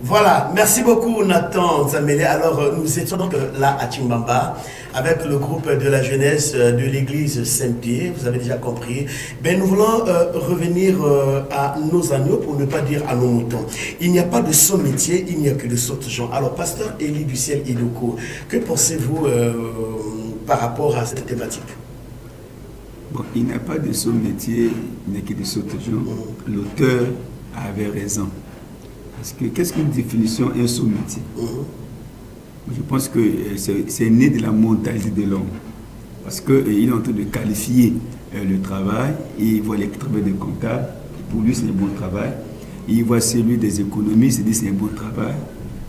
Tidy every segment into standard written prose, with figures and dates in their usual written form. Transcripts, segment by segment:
Voilà, merci beaucoup Nathan Zamélé. Alors nous étions donc là à Chimbamba avec le groupe de la jeunesse de l'église Saint-Pierre, vous avez déjà compris. Ben, nous voulons revenir à nos agneaux pour ne pas dire à nos moutons. Il n'y a pas de son métier, il n'y a que de sortes gens. Alors pasteur Élie du ciel Idoko, que pensez-vous par rapport à cette thématique? Bon, il n'y a pas de son métier, il n'y a que de sortes gens. L'auteur avait raison. Parce que qu'est-ce qu'une définition un sous métier? Je pense que c'est né de la mentalité de l'homme. Parce qu'il est en train de qualifier le travail, et il voit le travail des comptables, pour lui c'est un bon travail. Il voit celui des économistes, il dit c'est un bon travail.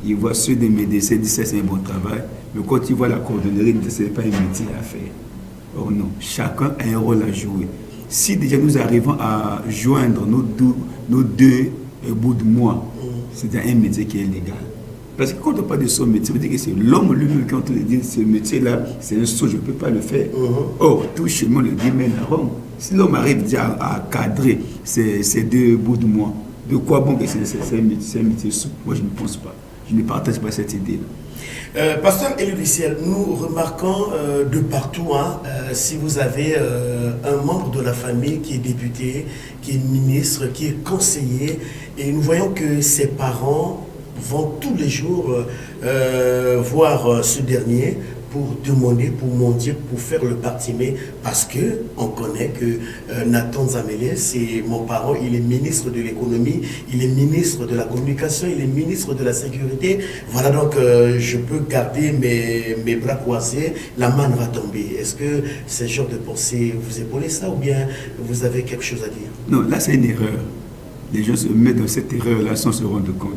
Il voit ceux des médecins, il dit c'est un bon travail. Mais quand il voit la coordonnerie, il dit c'est pas un métier à faire. Or non, chacun a un rôle à jouer. Si déjà nous arrivons à joindre nos deux bouts de mois, c'est un métier qui est légal. Parce que quand on parle de son métier, on dit que c'est l'homme lui-même qui te dit ce métier-là, c'est un saut, je ne peux pas le faire. Or, tout chez moi le dit mène à Rome. Si l'homme arrive déjà à cadrer ces deux bouts de mois, de quoi bon que c'est un métier saut? Moi, je ne pense pas. Je ne partage pas cette idée-là. Pasteur Élie du ciel, nous remarquons de partout, si vous avez un membre de la famille qui est député, qui est ministre, qui est conseiller, et nous voyons que ses parents vont tous les jours voir ce dernier pour demander, pour mendier, pour faire le partimé, parce que on connaît que Nathan Zamélé, c'est mon parent, il est ministre de l'économie, il est ministre de la communication, il est ministre de la sécurité. Voilà, donc je peux garder mes bras croisés, la manne va tomber. Est-ce que ce genre de pensée, vous épaulez ça, ou bien vous avez quelque chose à dire? Non, là c'est une erreur. Les gens se mettent dans cette erreur-là sans se rendre compte.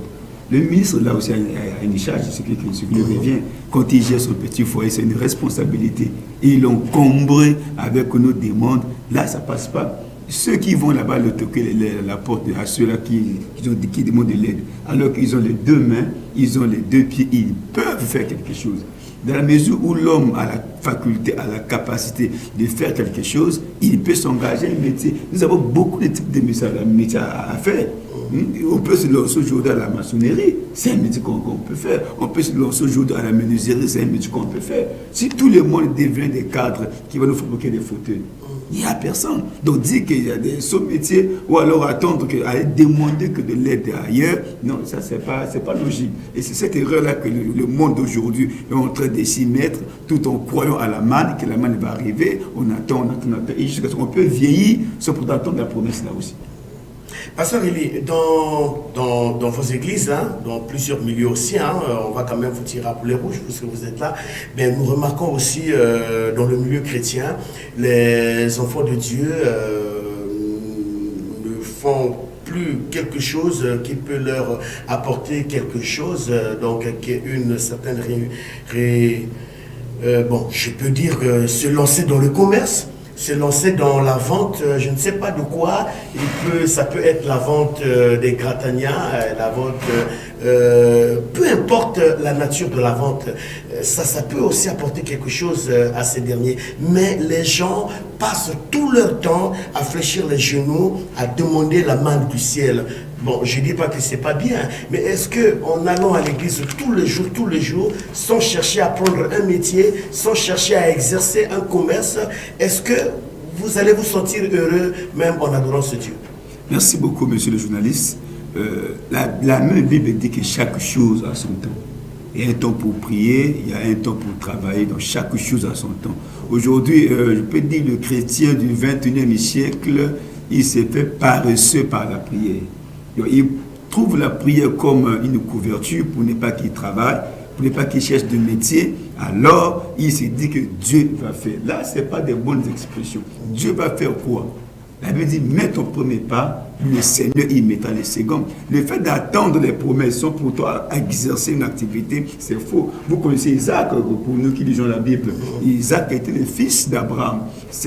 Le ministre, là aussi, a une charge, ce qui lui revient. Quand il gère son petit foyer, c'est une responsabilité. Ils l'ont combré avec nos demandes. Là, ça ne passe pas. Ceux qui vont là-bas le toquer la porte à ceux-là qui demandent de l'aide, alors qu'ils ont les deux mains, ils ont les deux pieds, ils peuvent faire quelque chose. Dans la mesure où l'homme a la faculté, a la capacité de faire quelque chose, il peut s'engager un métier. Nous avons beaucoup de types de métiers à faire. On peut se lancer aujourd'hui à la maçonnerie, c'est un métier qu'on peut faire. On peut se lancer aujourd'hui à la menuiserie, c'est un métier qu'on peut faire. Si tout le monde devient des cadres qui vont nous fabriquer des fauteuils, il n'y a personne. Donc dire qu'il y a des sous-métiers ou alors attendre aller demander que de l'aide ailleurs, non, ça c'est pas logique. Et c'est cette erreur-là que le monde d'aujourd'hui est en train de s'y mettre, tout en croyant à la manne, que la manne va arriver, on attend, et jusqu'à ce qu'on peut vieillir, sans pourtant attendre la promesse là aussi. Pasteur Élie, dans vos églises, dans plusieurs milieux aussi, on va quand même vous tirer à poulet rouge puisque vous êtes là, mais nous remarquons aussi dans le milieu chrétien, les enfants de Dieu ne font plus quelque chose qui peut leur apporter quelque chose, donc qui est une certaine bon, je peux dire se lancer dans le commerce, se lancer dans la vente, je ne sais pas de quoi, ça peut être la vente des gratanias, la vente, peu importe la nature de la vente, ça peut aussi apporter quelque chose à ces derniers. Mais les gens passent tout leur temps à fléchir les genoux, à demander la main du ciel. Bon, je ne dis pas que ce n'est pas bien, mais est-ce qu'en allant à l'église tous les jours, sans chercher à prendre un métier, sans chercher à exercer un commerce, est-ce que vous allez vous sentir heureux même en adorant ce Dieu? Merci beaucoup, monsieur le journaliste. La même Bible dit que chaque chose a son temps. Il y a un temps pour prier, il y a un temps pour travailler, donc chaque chose a son temps. Aujourd'hui, je peux dire le chrétien du 21e siècle, il s'est fait paresseux par la prière. Il trouve la prière comme une couverture pour ne pas qu'il travaille, pour ne pas qu'il cherche de métier. Alors, il s'est dit que Dieu va faire. Là, ce n'est pas des bonnes expressions. Dieu va faire quoi? La Bible dit, mets ton premier pas, le Seigneur y mettra les secondes. Le fait d'attendre les promesses sont pour toi exercer une activité, c'est faux. Vous connaissez Isaac, pour nous qui lisons la Bible. Isaac était le fils d'Abraham.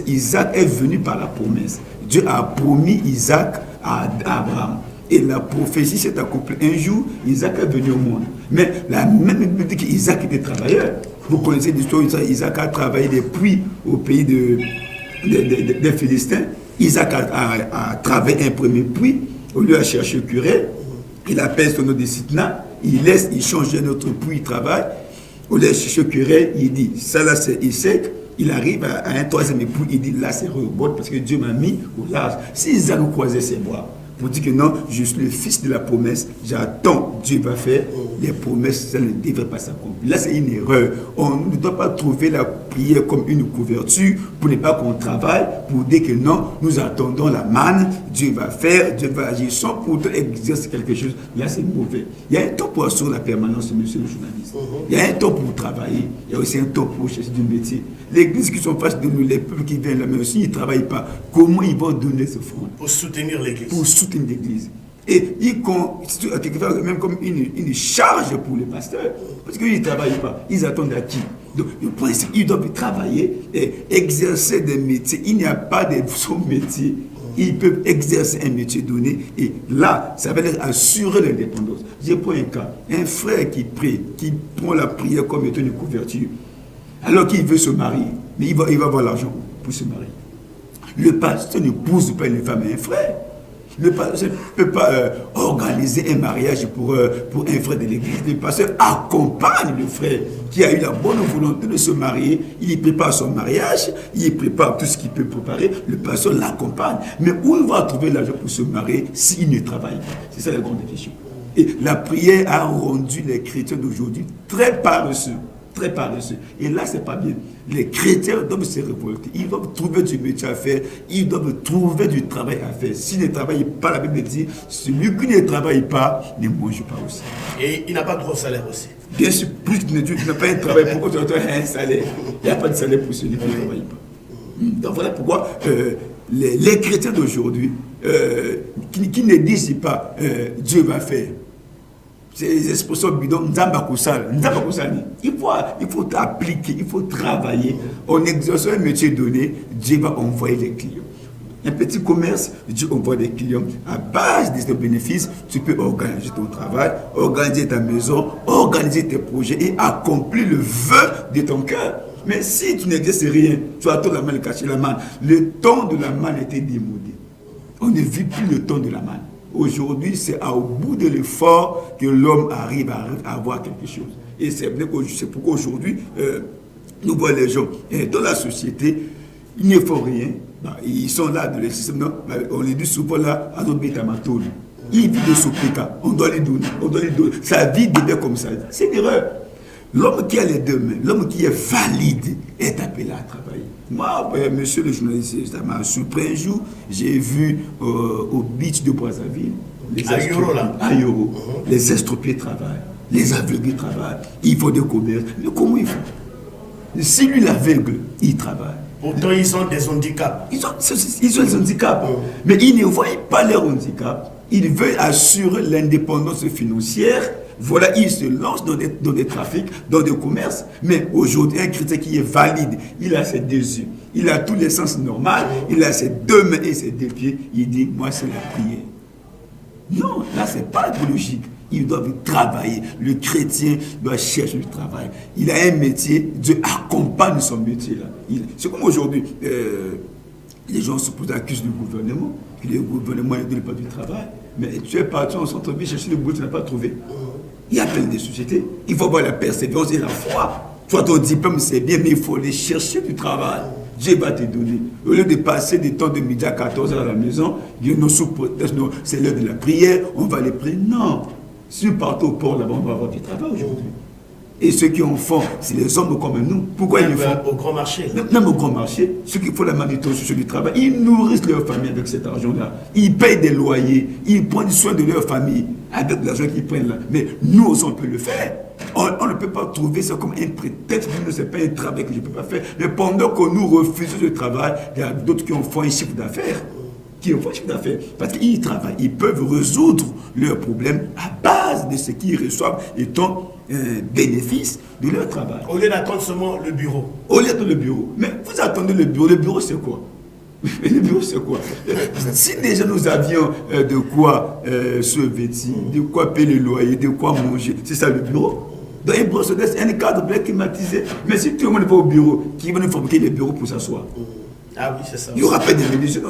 Isaac est venu par la promesse. Dieu a promis Isaac à Abraham. Et la prophétie s'est accomplie. Un jour, Isaac est venu au monde. Mais la même Bible dit qu'Isaac était travailleur. Vous connaissez l'histoire, Isaac a travaillé des puits au pays des Philistins. Isaac a travaillé un premier puits, au lieu de chercher curé. il appelle son nom de Sitna, il change notre époux, il travaille, on laisse chercher querelle, il dit, ça là c'est sec. Il arrive à un troisième époux, il dit, là c'est rebord parce que Dieu m'a mis au large. S'ils allaient croiser ses bras, pour dire que non, je suis le fils de la promesse, j'attends, Dieu va faire les promesses, ça ne devrait pas s'accomplir. Là, c'est une erreur. On ne doit pas trouver la prière comme une couverture pour ne pas qu'on travaille, pour dire que non, nous attendons la manne, Dieu va faire, Dieu va agir sans pour autant exercer quelque chose. Là, c'est mauvais. Il y a un temps pour assurer la permanence, monsieur le journaliste. Il y a un temps pour travailler, il y a aussi un temps pour chercher du métier. L'église qui sont face de nous, les peuples qui viennent là, mais aussi ils ne travaillent pas. Comment ils vont donner ce fonds? Pour soutenir l'église. Pour soutenir l'église. Et ils même comme une charge pour les pasteurs. Parce qu'ils ne travaillent pas. Ils attendent à qui? Donc, le point, c'est qu'ils doivent travailler et exercer des métiers. Il n'y a pas de sous-métier. Ils peuvent exercer un métier donné. Et là, ça va leur assurer l'indépendance. J'ai pris un cas. Un frère qui prie, qui prend la prière comme étant une couverture, alors qu'il veut se marier. Mais il va avoir l'argent pour se marier. Le pasteur ne pousse pas une femme et un frère. Le pasteur ne peut pas organiser un mariage pour un frère de l'église. Le pasteur accompagne le frère qui a eu la bonne volonté de se marier. Il prépare son mariage, il prépare tout ce qu'il peut préparer. Le pasteur l'accompagne. Mais où il va trouver l'argent pour se marier s'il ne travaille pas? C'est ça la grande question. Et la prière a rendu les chrétiens d'aujourd'hui très paresseux. Très paresseux. Et là, c'est pas bien. Les chrétiens doivent se révolter. Ils doivent trouver du métier à faire. Ils doivent trouver du travail à faire. S'ils ne travaillent pas, la Bible dit, celui qui ne travaille pas ne mange pas aussi. Et il n'a pas de gros salaire aussi. Bien sûr, plus tu n'as pas un travail, pourquoi tu as un salaire? Il n'y a pas de salaire pour celui qui ne travaille pas. Donc voilà pourquoi les chrétiens d'aujourd'hui, qui ne disent pas Dieu va faire, ces expressions bidons, il faut appliquer, il faut travailler. En exerçant un métier donné, Dieu va envoyer les clients. Un petit commerce, Dieu envoie des clients. À base de ces bénéfices, tu peux organiser ton travail, organiser ta maison, organiser tes projets et accomplir le vœu de ton cœur. Mais si tu n'exerces rien, tu attends la manne, cacher la manne. Le temps de la manne était démodé. On ne vit plus le temps de la manne. Aujourd'hui, c'est au bout de l'effort que l'homme arrive à avoir quelque chose. Et c'est pourquoi aujourd'hui, nous voyons les gens dans la société, ils ne font rien. Ils sont là dans le système. Non, on les dit souvent là, à notre bétamatone. Ils vivent de ce pécat. On doit les donner. Sa vie devient comme ça. C'est une erreur. L'homme qui a les deux mains, l'homme qui est valide, est appelé à travailler. Moi, monsieur le journaliste, ça m'a surpris un jour. J'ai vu au beach de Brazzaville, à Yoro, les estropiés travaillent, les aveugles travaillent, il faut des commerces. Mais comment ils font? Si lui l'aveugle, il travaille. Pourtant, ils ont des handicaps. Ils ont des handicaps. Mais ils ne voient pas leur handicap. Ils veulent assurer l'indépendance financière. Voilà, ils se lancent dans des trafics, dans des commerces. Mais aujourd'hui, un chrétien qui est valide, il a ses deux yeux, il a tous les sens normaux, il a ses deux mains et ses deux pieds. Il dit, moi, c'est la prière. Non, là, ce n'est pas logique. Ils doivent travailler. Le chrétien doit chercher du travail. Il a un métier, Dieu accompagne son métier là. C'est comme aujourd'hui, les gens se posent accusent du gouvernement, que le gouvernement ne donne pas du travail. Mais tu es parti en centre-ville chercher le boulot, tu n'as pas trouvé. Il y a plein de sociétés. Il faut avoir la persévérance et la foi. Toi, ton diplôme, c'est bien, mais il faut aller chercher du travail. Dieu va te donner. Au lieu de passer des temps de midi à 14h à la maison, c'est l'heure de la prière, on va les prier. Non. Si nous partons au port là-bas, on va avoir du travail aujourd'hui. Et ceux qui en font, c'est les hommes comme nous. Pourquoi ils le font? Au grand marché. Même au grand marché, ceux qui font la manutention du travail, ils nourrissent leur famille avec cet argent-là. Ils payent des loyers, ils prennent soin de leur famille avec l'argent qu'ils prennent là. Mais nous aussi, on peut le faire. On ne peut pas trouver ça comme un prétexte. Ce n'est pas un travail que je ne peux pas faire. Mais pendant que nous refusons ce travail, il y a d'autres qui en font un chiffre d'affaires. Parce qu'ils travaillent, ils peuvent résoudre leurs problèmes à base de ce qu'ils reçoivent étant bénéfice de leur travail. Au lieu d'attendre seulement le bureau. Au lieu de le bureau. Mais vous attendez le bureau c'est quoi? Le bureau c'est quoi? Si déjà nous avions de quoi se vêtir, de quoi payer le loyer, de quoi manger, c'est ça le bureau? Dans un bureau, c'est un cadre bien climatisé. Mais si tout le monde va au bureau, qui va nous fabriquer les bureaux pour s'asseoir? Ah oui, c'est ça. Il y aura pas de médecins.